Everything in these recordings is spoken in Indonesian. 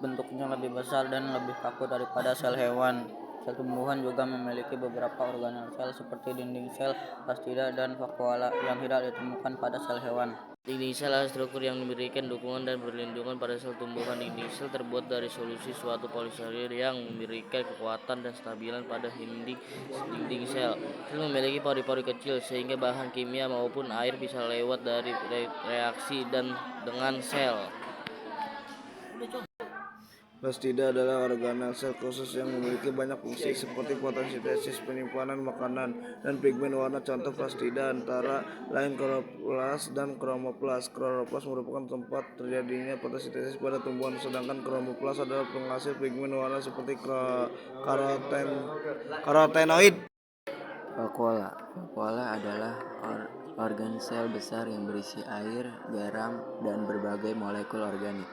bentuknya lebih besar dan lebih kaku daripada sel hewan. Sel tumbuhan juga memiliki beberapa organel sel seperti dinding sel, plastida, dan vakuola yang tidak ditemukan pada sel hewan. Dinding sel adalah struktur yang memberikan dukungan dan perlindungan pada sel tumbuhan. Dinding sel terbuat dari solusi suatu polisarir yang memberikan kekuatan dan stabilan pada dinding sel. Sel memiliki pori-pori kecil sehingga bahan kimia maupun air bisa lewat dari reaksi dengan sel. Plastida adalah organel sel khusus yang memiliki banyak fungsi seperti fotosintesis, penyimpanan makanan, dan pigmen warna. Contoh plastida antara lain kloroplas dan kromoplas. Kloroplas merupakan tempat terjadinya fotosintesis pada tumbuhan, sedangkan kromoplas adalah penghasil pigmen warna seperti karotenoid. Vakuola adalah organ sel besar yang berisi air, garam, dan berbagai molekul organik.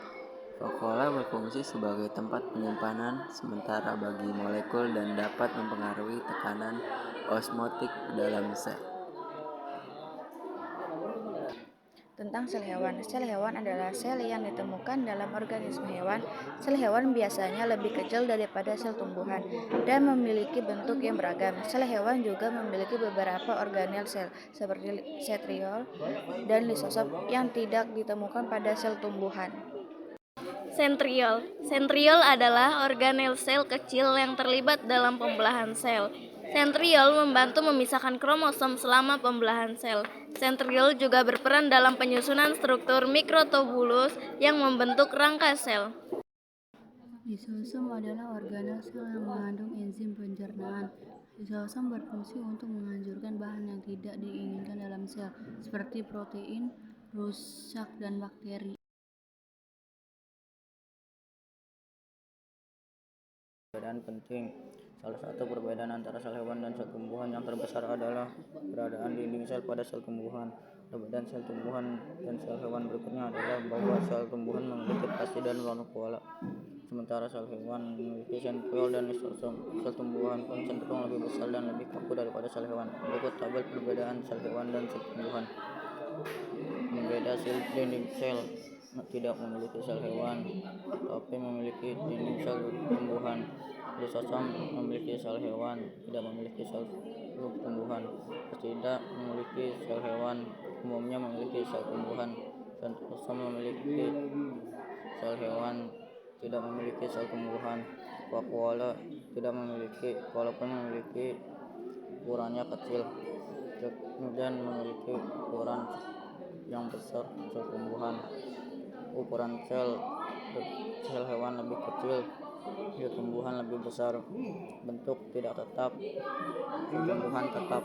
Vakuola berfungsi sebagai tempat penyimpanan sementara bagi molekul dan dapat mempengaruhi tekanan osmotik dalam sel. Tentang sel hewan. Sel hewan adalah sel yang ditemukan dalam organisme hewan. Sel hewan biasanya lebih kecil daripada sel tumbuhan dan memiliki bentuk yang beragam. Sel hewan juga memiliki beberapa organel sel seperti centriole dan lisosom yang tidak ditemukan pada sel tumbuhan. Centriole adalah organel sel kecil yang terlibat dalam pembelahan sel. Centriole membantu memisahkan kromosom selama pembelahan sel. Centriole juga berperan dalam penyusunan struktur mikrotubulus yang membentuk rangka sel. Lisosom adalah organel sel yang mengandung enzim pencernaan. Lisosom berfungsi untuk menghancurkan bahan yang tidak diinginkan dalam sel, seperti protein, rusak, dan bakteri. Perbedaan penting. Salah satu perbedaan antara sel hewan dan sel tumbuhan yang terbesar adalah keberadaan dinding sel pada sel tumbuhan. Perbedaan sel tumbuhan dan sel hewan berikutnya adalah bahwa sel tumbuhan memiliki plastida dan vakuola, sementara sel hewan memiliki centriole dan lisosom. Sel tumbuhan pun cenderung lebih besar dan lebih kaku daripada sel hewan. Berikut tabel perbedaan sel hewan dan sel tumbuhan. Membeda sel dinding sel tidak memiliki sel hewan, tapi memiliki dinding sel tumbuhan. Lisosom memiliki sel hewan, tidak memiliki sel tumbuhan. Plastida memiliki sel hewan, umumnya memiliki sel tumbuhan. Centriole memiliki sel hewan, tidak memiliki sel tumbuhan. Vakuola tidak memiliki, walaupun memiliki ukurannya kecil, dan memiliki ukuran yang besar. Sel tumbuhan, ukuran sel hewan lebih kecil, sel tumbuhan lebih besar. Bentuk tidak tetap, sel tumbuhan tetap.